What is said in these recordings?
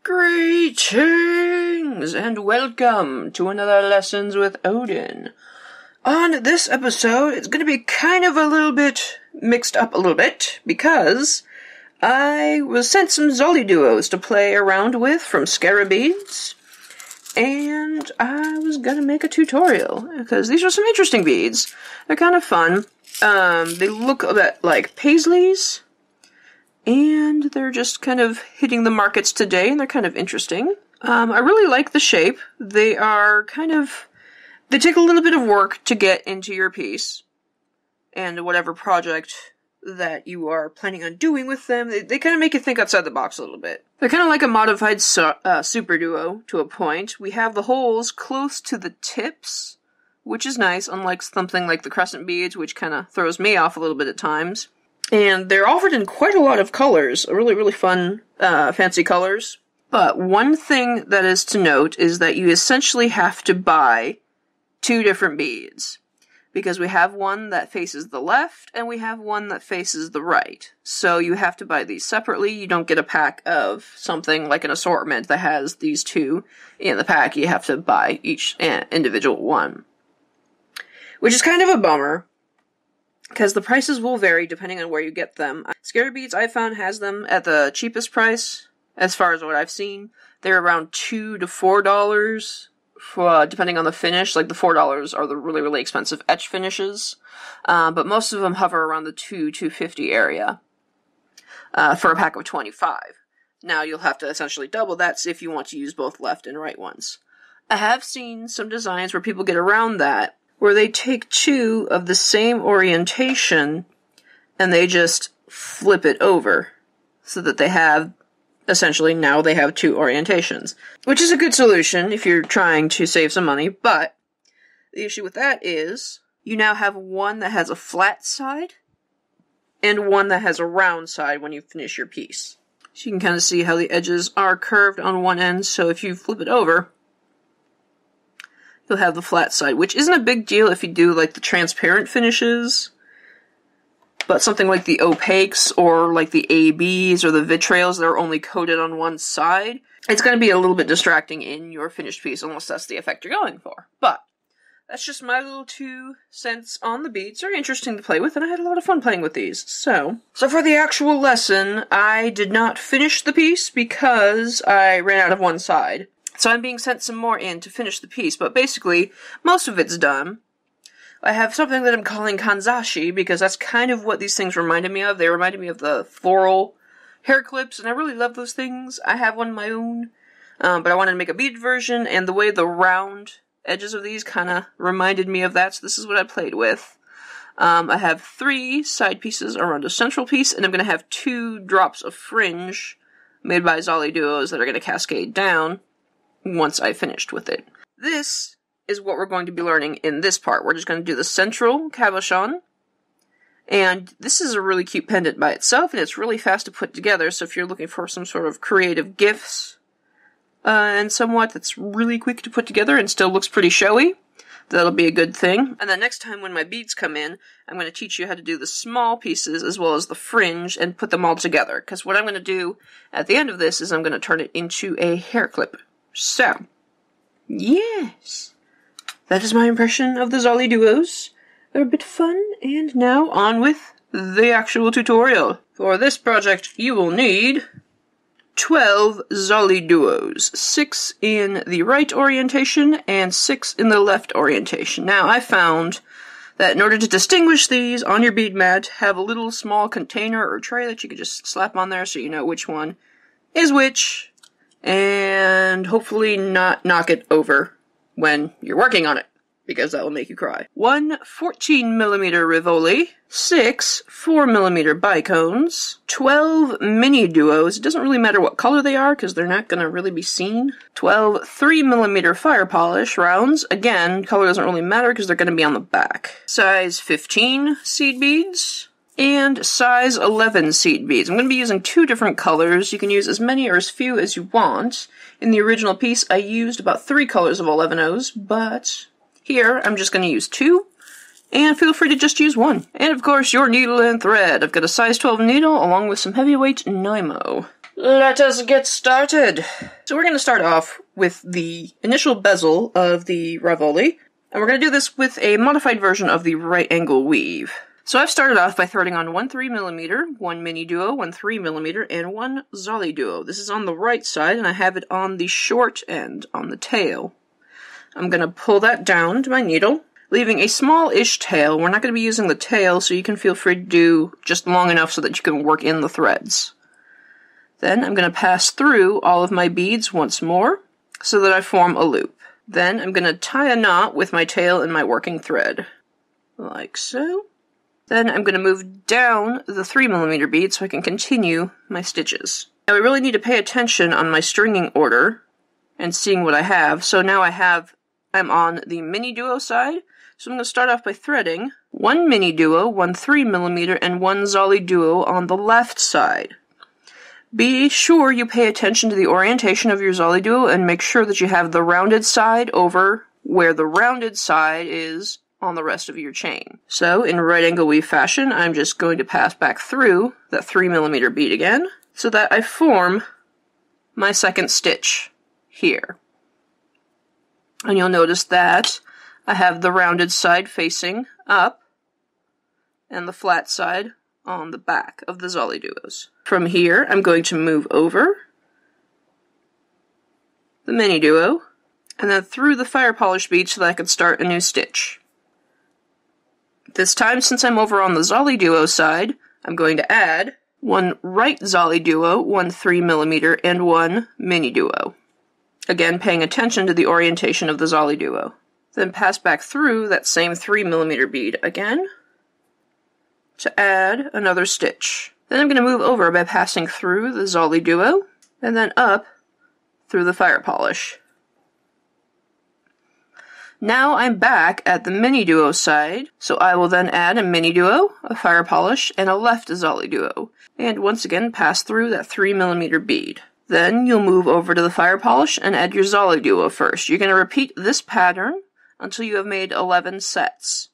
Greetings and welcome to another Lessons with Odin. On this episode, it's going to be kind of a little bit mixed up a little bit because I was sent some Zoliduos to play around with from Beads, and I was going to make a tutorial because these are some interesting beads. They're kind of fun. They look a bit like paisleys. And they're just kind of hitting the markets today, and they're kind of interesting. I really like the shape. They take a little bit of work to get into your piece. And whatever project that you are planning on doing with them, they kind of make you think outside the box a little bit. They're kind of like a modified super duo to a point. We have the holes close to the tips, which is nice, unlike something like the crescent beads, which kind of throws me off a little bit at times. And they're offered in quite a lot of colors, really, really fun, fancy colors. But one thing that is to note is that you essentially have to buy two different beads. Because we have one that faces the left, and we have one that faces the right. So you have to buy these separately. You don't get a pack of something like an assortment that has these two in the pack. You have to buy each individual one. Which is kind of a bummer, because the prices will vary depending on where you get them. Beads, I found, has them at the cheapest price, as far as what I've seen. They're around $2 to $4, depending on the finish. Like, the $4 are the really, really expensive etch finishes. But most of them hover around the $2-2.50 area for a pack of 25. Now, you'll have to essentially double that if you want to use both left and right ones. I have seen some designs where people get around that, where they take two of the same orientation and they just flip it over so that they have, essentially, now they have two orientations. Which is a good solution if you're trying to save some money, but the issue with that is you now have one that has a flat side and one that has a round side when you finish your piece. So you can kind of see how the edges are curved on one end, so if you flip it over, you'll have the flat side, which isn't a big deal if you do, like, the transparent finishes. But something like the opaques, or like the ABs, or the vitrails that are only coated on one side, it's going to be a little bit distracting in your finished piece, unless that's the effect you're going for. But that's just my little 2 cents on the beads. Very interesting to play with, and I had a lot of fun playing with these. So for the actual lesson, I did not finish the piece because I ran out of one side. So I'm being sent some more in to finish the piece, but basically, most of it's done. I have something that I'm calling Kanzashi, because that's kind of what these things reminded me of. They reminded me of the floral hair clips, and I really love those things. I have one of my own, but I wanted to make a beaded version, and the way the round edges of these kind of reminded me of that, so this is what I played with. I have 3 side pieces around a central piece, and I'm going to have 2 drops of fringe made by Zoliduos that are going to cascade down once I finished with it. This is what we're going to be learning in this part. We're just going to do the central cabochon, and this is a really cute pendant by itself, and it's really fast to put together, so if you're looking for some sort of creative gifts, and somewhat that's really quick to put together and still looks pretty showy, that'll be a good thing. And then next time when my beads come in, I'm going to teach you how to do the small pieces as well as the fringe and put them all together, because what I'm going to do at the end of this is I'm going to turn it into a hair clip. So, yes, that is my impression of the Zoliduos. They're a bit fun, and now on with the actual tutorial. For this project, you will need 12 Zoliduos, 6 in the right orientation and 6 in the left orientation. Now, I found that in order to distinguish these on your bead mat, have a little small container or tray that you can just slap on there so you know which one is which, and hopefully not knock it over when you're working on it, because that will make you cry. 1 14mm Rivoli, 6 4mm Bicones, 12 Miniduos. It doesn't really matter what color they are, because they're not going to really be seen. 12 3mm fire polish rounds. Again, color doesn't really matter, because they're going to be on the back. Size 15 seed beads, and size 11 seed beads. I'm going to be using 2 different colors. You can use as many or as few as you want. In the original piece, I used about 3 colors of 11Os, but here, I'm just going to use 2, and feel free to just use 1. And of course, your needle and thread. I've got a size 12 needle, along with some heavyweight Nymo. Let us get started. So we're going to start off with the initial bezel of the Rivoli, and we're going to do this with a modified version of the right angle weave. So I've started off by threading on one 3mm, one Miniduo, one 3mm, and one Zoliduo. This is on the right side, and I have it on the short end, on the tail. I'm going to pull that down to my needle, leaving a small-ish tail. We're not going to be using the tail, so you can feel free to do just long enough so that you can work in the threads. Then I'm going to pass through all of my beads once more, so that I form a loop. Then I'm going to tie a knot with my tail and my working thread, like so. Then I'm going to move down the 3mm bead so I can continue my stitches. Now I really need to pay attention on my stringing order and seeing what I have. So now I'm on the Miniduo side, so I'm going to start off by threading one Miniduo, one 3mm, and one Zoliduo on the left side. Be sure you pay attention to the orientation of your Zoliduo and make sure that you have the rounded side over where the rounded side is on the rest of your chain. So, in right angle weave fashion, I'm just going to pass back through that 3mm bead again, so that I form my second stitch here. And you'll notice that I have the rounded side facing up, and the flat side on the back of the Zoliduos. From here, I'm going to move over the Miniduo, and then through the fire polish bead so that I can start a new stitch. This time, since I'm over on the Zoliduo side, I'm going to add one right Zoliduo, one 3mm, and one Miniduo. Again, paying attention to the orientation of the Zoliduo. Then pass back through that same 3mm bead again to add another stitch. Then I'm going to move over by passing through the Zoliduo and then up through the fire polish. Now I'm back at the Miniduo side, so I will then add a Miniduo, a fire polish, and a left Zoliduo, and once again pass through that 3mm bead. Then you'll move over to the fire polish and add your Zoliduo first. You're going to repeat this pattern until you have made 11 sets.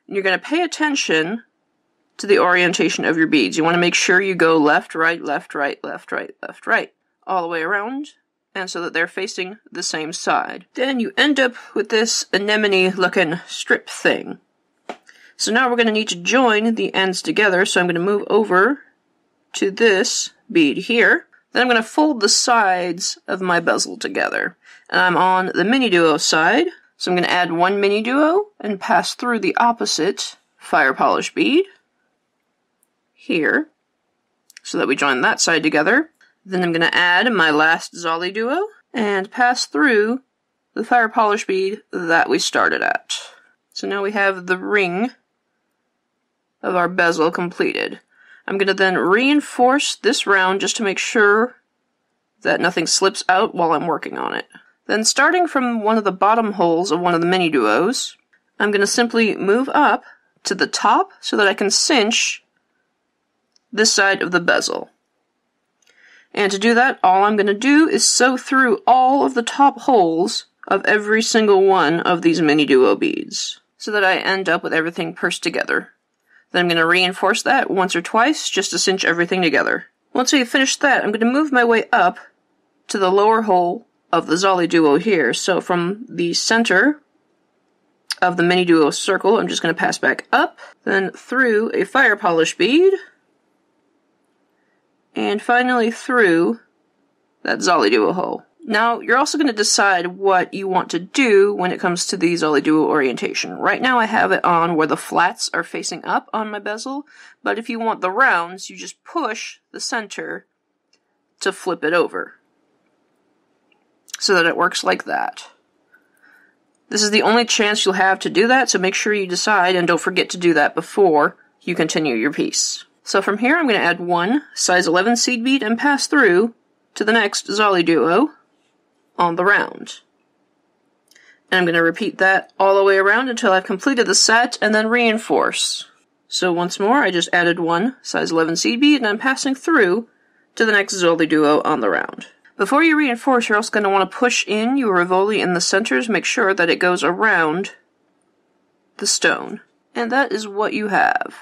And you're going to pay attention to the orientation of your beads. You want to make sure you go left, right, left, right, left, right, left, right, all the way around, and so that they're facing the same side. Then you end up with this anemone-looking strip thing. So now we're going to need to join the ends together, so I'm going to move over to this bead here. Then I'm going to fold the sides of my bezel together. And I'm on the Miniduo side, so I'm going to add one Miniduo and pass through the opposite fire polish bead here, so that we join that side together. Then I'm going to add my last Zoliduo and pass through the fire polish bead that we started at. So now we have the ring of our bezel completed. I'm going to then reinforce this round just to make sure that nothing slips out while I'm working on it. Then starting from one of the bottom holes of one of the Miniduos, I'm going to simply move up to the top so that I can cinch this side of the bezel. And to do that, all I'm going to do is sew through all of the top holes of every single one of these Miniduo beads, so that I end up with everything pursed together. Then I'm going to reinforce that once or twice just to cinch everything together. Once we have finished that, I'm going to move my way up to the lower hole of the Zoliduo here. So from the center of the Miniduo circle, I'm just going to pass back up, then through a fire polish bead, and finally through that Zoliduo hole. Now, you're also going to decide what you want to do when it comes to the Zoliduo orientation. Right now I have it on where the flats are facing up on my bezel, but if you want the rounds, you just push the center to flip it over, so that it works like that. This is the only chance you'll have to do that, so make sure you decide, and don't forget to do that before you continue your piece. So from here, I'm going to add one size 11 seed bead and pass through to the next Zoliduo on the round. And I'm going to repeat that all the way around until I've completed the set and then reinforce. So once more, I just added one size 11 seed bead and I'm passing through to the next Zoliduo on the round. Before you reinforce, you're also going to want to push in your Rivoli in the centers, make sure that it goes around the stone. And that is what you have.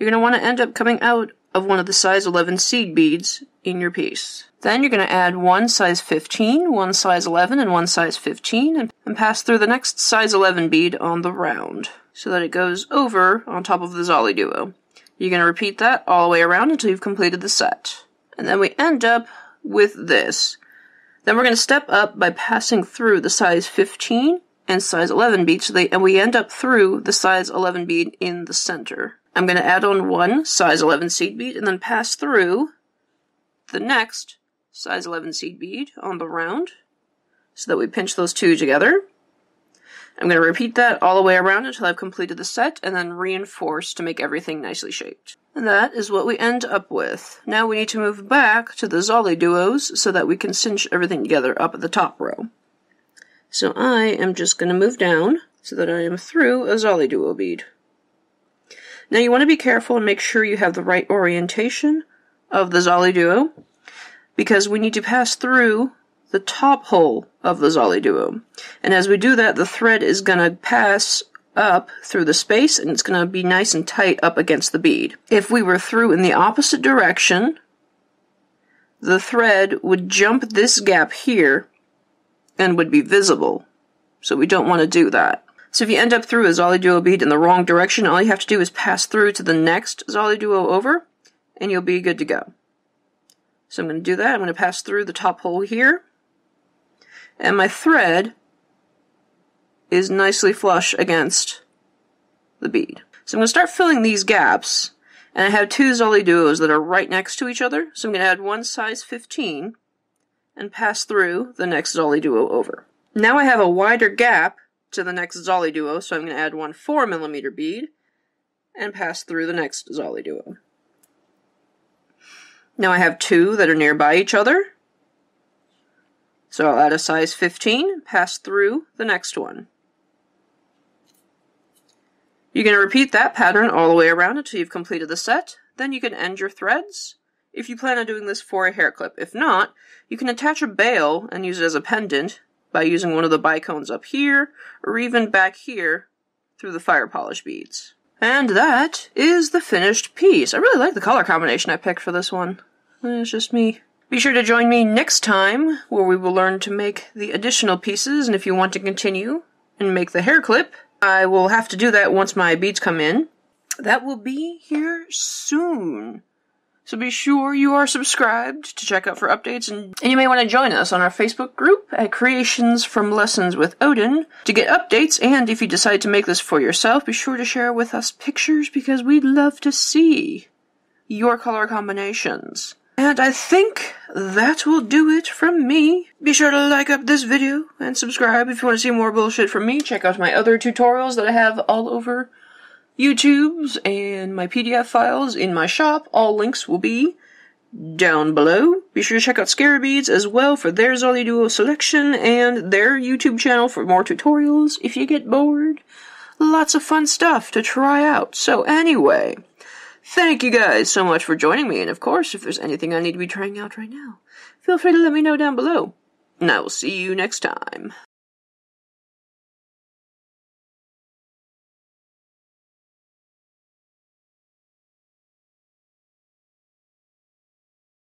You're going to want to end up coming out of one of the size 11 seed beads in your piece. Then you're going to add one size 15, one size 11, and one size 15, and pass through the next size 11 bead on the round, so that it goes over on top of the Zoliduo. You're going to repeat that all the way around until you've completed the set. And then we end up with this. Then we're going to step up by passing through the size 15 and size 11 bead, and we end up through the size 11 bead in the center. I'm going to add on one size 11 seed bead and then pass through the next size 11 seed bead on the round so that we pinch those two together. I'm going to repeat that all the way around until I've completed the set and then reinforce to make everything nicely shaped. And that is what we end up with. Now we need to move back to the Zoliduos so that we can cinch everything together up at the top row. So I am just going to move down so that I am through a Zoliduo bead. Now you want to be careful and make sure you have the right orientation of the Zoliduo, because we need to pass through the top hole of the Zoliduo. And as we do that, the thread is going to pass up through the space, and it's going to be nice and tight up against the bead. If we were through in the opposite direction, the thread would jump this gap here and would be visible. So we don't want to do that. So if you end up through a Zoliduo bead in the wrong direction, all you have to do is pass through to the next Zoliduo over, and you'll be good to go. So I'm going to do that. I'm going to pass through the top hole here, and my thread is nicely flush against the bead. So I'm going to start filling these gaps, and I have two Zoliduos that are right next to each other, so I'm going to add one size 15 and pass through the next Zoliduo over. Now I have a wider gap to the next Zoliduo, so I'm going to add one 4mm bead and pass through the next Zoliduo. Now I have two that are nearby each other, so I'll add a size 15, pass through the next one. You're going to repeat that pattern all the way around until you've completed the set. Then you can end your threads if you plan on doing this for a hair clip. If not, you can attach a bail and use it as a pendant by using one of the Bicones up here, or even back here through the fire polish beads. And that is the finished piece. I really like the color combination I picked for this one. It's just me. Be sure to join me next time, where we will learn to make the additional pieces, and if you want to continue and make the hair clip, I will have to do that once my beads come in. That will be here soon. So be sure you are subscribed to check out for updates, and you may want to join us on our Facebook group at Creations from Lessons with Odin to get updates, and if you decide to make this for yourself, be sure to share with us pictures because we'd love to see your color combinations. And I think that will do it from me. Be sure to like up this video and subscribe if you want to see more bullshit from me. Check out my other tutorials that I have all over YouTube's and my PDF files in my shop. All links will be down below. Be sure to check out Scary Beads as well for their Zoliduo selection and their YouTube channel for more tutorials if you get bored. Lots of fun stuff to try out. So anyway, thank you guys so much for joining me, and of course, if there's anything I need to be trying out right now, feel free to let me know down below. And I will see you next time.